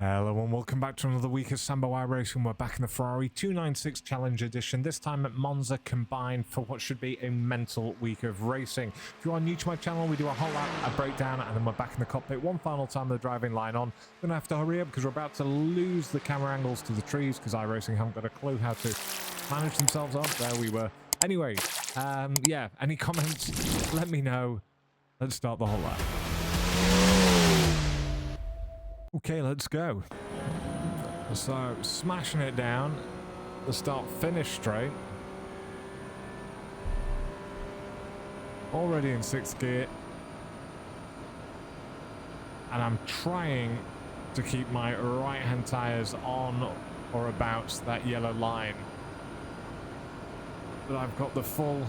Hello and welcome back to another week of Sambo iRacing. We're back in the Ferrari 296 Challenge Edition, this time at Monza Combined for what should be a mental week of racing. If you are new to my channel, we do a whole lap, a breakdown, and then we're back in the cockpit one final time with the driving line on. We're going to have to hurry up because we're about to lose the camera angles to the trees because iRacing haven't got a clue how to manage themselves up. There we were. Anyway, yeah, any comments? Let me know. Let's start the whole lap. Okay, let's go. So, smashing it down. The start finish straight. Already in 6th gear. And I'm trying to keep my right-hand tyres on or about that yellow line. But I've got the full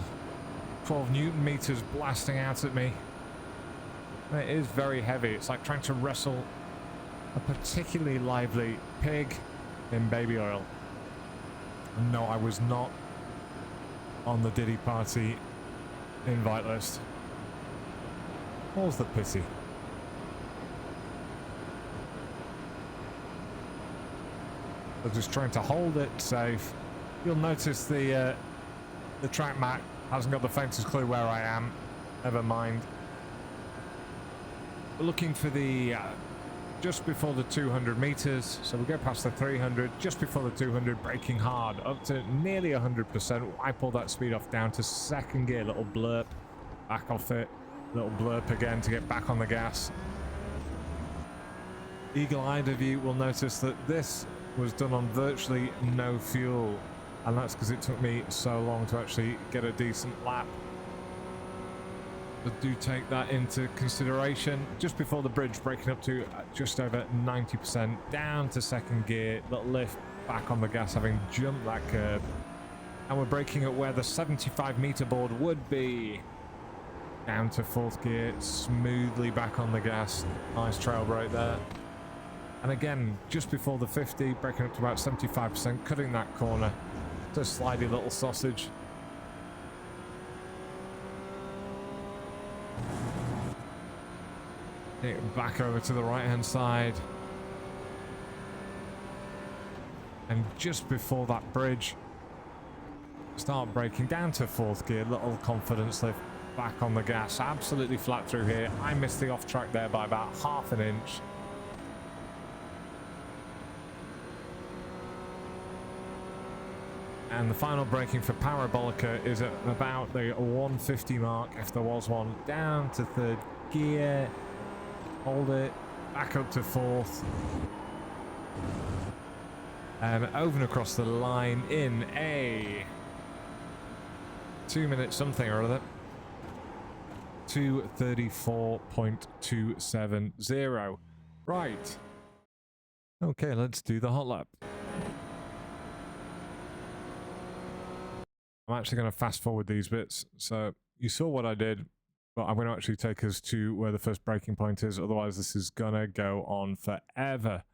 12 Newton meters blasting out at me. And it is very heavy. It's like trying to wrestle a particularly lively pig in baby oil. No, I was not on the Diddy Party invite list. What was the pity? I'm just trying to hold it safe. You'll notice the track map hasn't got the faintest clue where I am. Never mind. We're looking for the just before the 200 meters, so we go past the 300, just before the 200, braking hard, up to nearly 100%. I pull that speed off down to 2nd gear, little blurp, back off it, little blurp again to get back on the gas. Eagle-eyed of you will notice that this was done on virtually no fuel, and that's because it took me so long to actually get a decent lap. But do take that into consideration. Just before the bridge, braking up to just over 90%, down to 2nd gear, little lift, back on the gas, having jumped that curb. And we're braking at where the 75 meter board would be. Down to 4th gear, smoothly back on the gas. Nice trail brake there. And again, just before the 50, braking up to about 75%, cutting that corner. It's a slidey little sausage. Back over to the right hand side, and just before that bridge, start braking down to 4th gear, little confidence lift, back on the gas, absolutely flat through here. I missed the off track there by about ½ an inch. And the final braking for Parabolica is at about the 150 mark, if there was one. Down to 3rd gear. Hold it, back up to 4th, and over and across the line in a 2 minute something or other. 2:34.270. Right. Okay, let's do the hot lap. I'm actually going to fast forward these bits, so you saw what I did. But I'm going to actually take us to where the first braking point is, otherwise this is going to go on forever.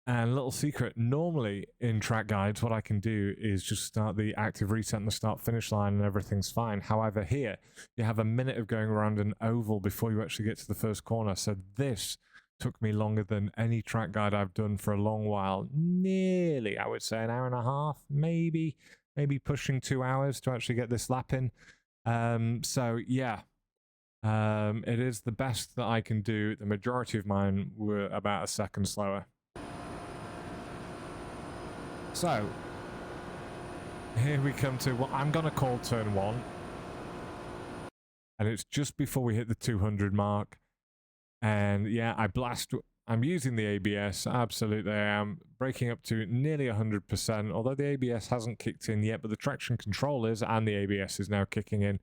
And little secret, normally in track guides, what I can do is just start the active reset and the start-finish line and everything's fine. However, here, you have a minute of going around an oval before you actually get to the first corner. So this took me longer than any track guide I've done for a long while. Nearly, I would say, an hour and a half, maybe pushing 2 hours to actually get this lap in. So yeah, it is the best that I can do. The majority of mine were about a second slower. So here we come to what I'm going to call turn 1. And it's just before we hit the 200 mark. And yeah, I'm using the ABS, absolutely I am. Braking up to nearly 100%, although the ABS hasn't kicked in yet, but the traction control is, and the ABS is now kicking in.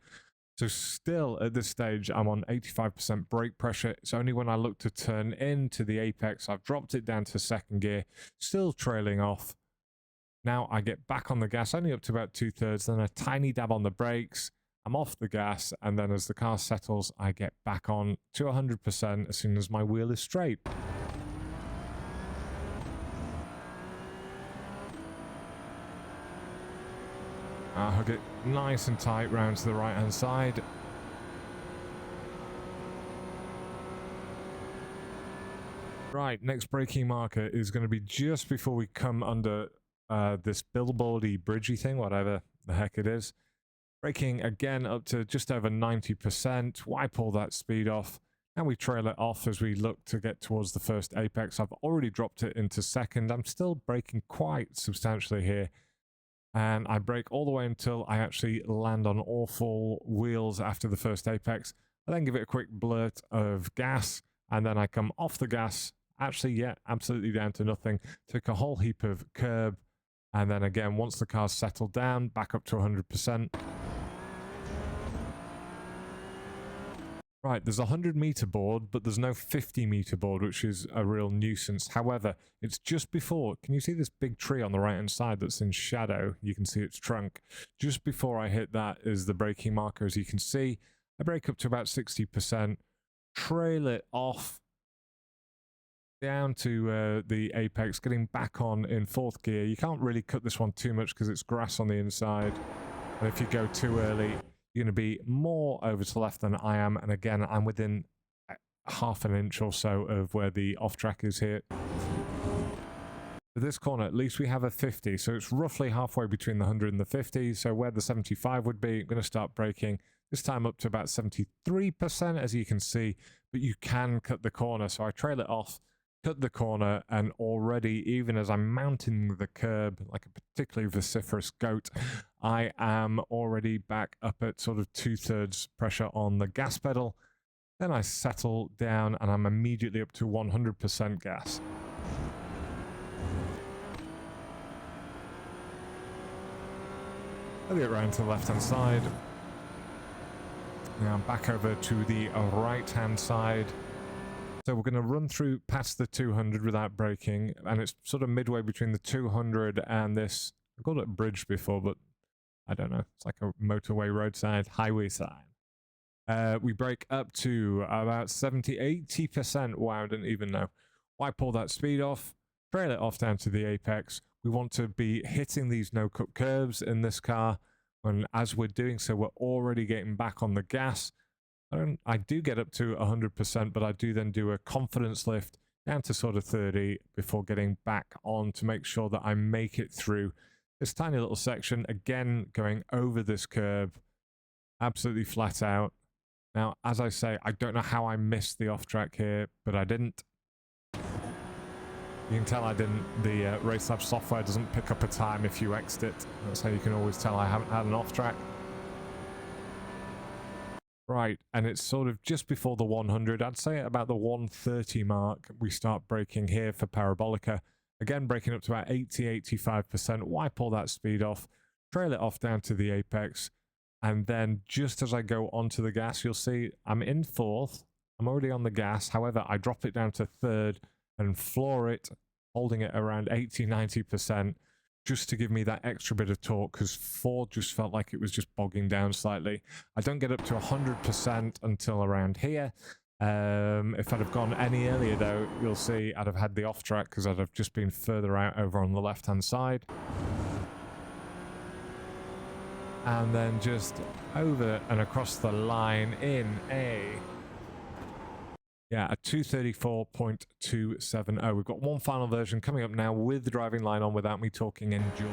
So still at this stage, I'm on 85% brake pressure. It's only when I look to turn into the apex, I've dropped it down to 2nd gear, still trailing off. Now I get back on the gas, only up to about 2/3, then a tiny dab on the brakes. I'm off the gas, and then as the car settles, I get back on to 100% as soon as my wheel is straight. I hug it nice and tight round to the right hand side. Right, next braking marker is going to be just before we come under this billboardy, bridgey thing, whatever the heck it is. Braking again up to just over 90%. Wipe all that speed off. And we trail it off as we look to get towards the first apex. I've already dropped it into second. I'm still braking quite substantially here. And I brake all the way until I actually land on all four wheels after the first apex. I then give it a quick blurt of gas. And then I come off the gas. Actually, yeah, absolutely down to nothing. Took a whole heap of curb. And then again, once the car's settled down, back up to 100%. Right, there's a 100-meter board, but there's no 50-meter board, which is a real nuisance. However, it's just before. Can you see this big tree on the right-hand side that's in shadow? You can see its trunk. Just before I hit that is the braking marker, as you can see. I brake up to about 60%, trail it off down to the apex, getting back on in fourth gear. You can't really cut this one too much because it's grass on the inside. And if you go too early, you're going to be more over to the left than I am. And again, I'm within half an inch or so of where the off-track is here. For this corner, at least we have a 50. So it's roughly halfway between the 100 and the 50. So where the 75 would be, I'm going to start braking. This time up to about 73%, as you can see. But you can cut the corner. So I trail it off, cut the corner, and already, even as I'm mounting the curb like a particularly vociferous goat, I am already back up at sort of 2/3 pressure on the gas pedal. Then I settle down and I'm immediately up to 100% gas. I'll get round to the left-hand side. Now I'm back over to the right-hand side. So we're going to run through past the 200 without braking, and it's sort of midway between the 200 and this. I called it a bridge before, but I don't know. It's like a motorway roadside highway sign. We brake up to about 70-80%. Wow, I didn't even know. Wipe all that speed off, trail it off down to the apex. We want to be hitting these no-cut curves in this car, and as we're doing so, we're already getting back on the gas. I do get up to 100%, but I do then do a confidence lift down to sort of 30 before getting back on to make sure that I make it through this tiny little section, again going over this curb, absolutely flat out. Now, as I say, I don't know how I missed the off-track here, but I didn't. You can tell I didn't. The RaceLab software doesn't pick up a time if you exit it. That's how you can always tell I haven't had an off-track. Right, and it's sort of just before the 100. I'd say at about the 130 mark, we start braking here for Parabolica. Again, braking up to about 80-85%. Wipe all that speed off, trail it off down to the apex. And then just as I go onto the gas, you'll see I'm in fourth. I'm already on the gas. However, I drop it down to third and floor it, holding it around 80-90%. Just to give me that extra bit of torque, because fourth just felt like it was just bogging down slightly. I don't get up to 100% until around here. If I'd have gone any earlier, though, you'll see I'd have had the off-track because I'd have just been further out over on the left-hand side. And then just over and across the line in a 234.270. We've got one final version coming up now with the driving line on without me talking. Enjoy.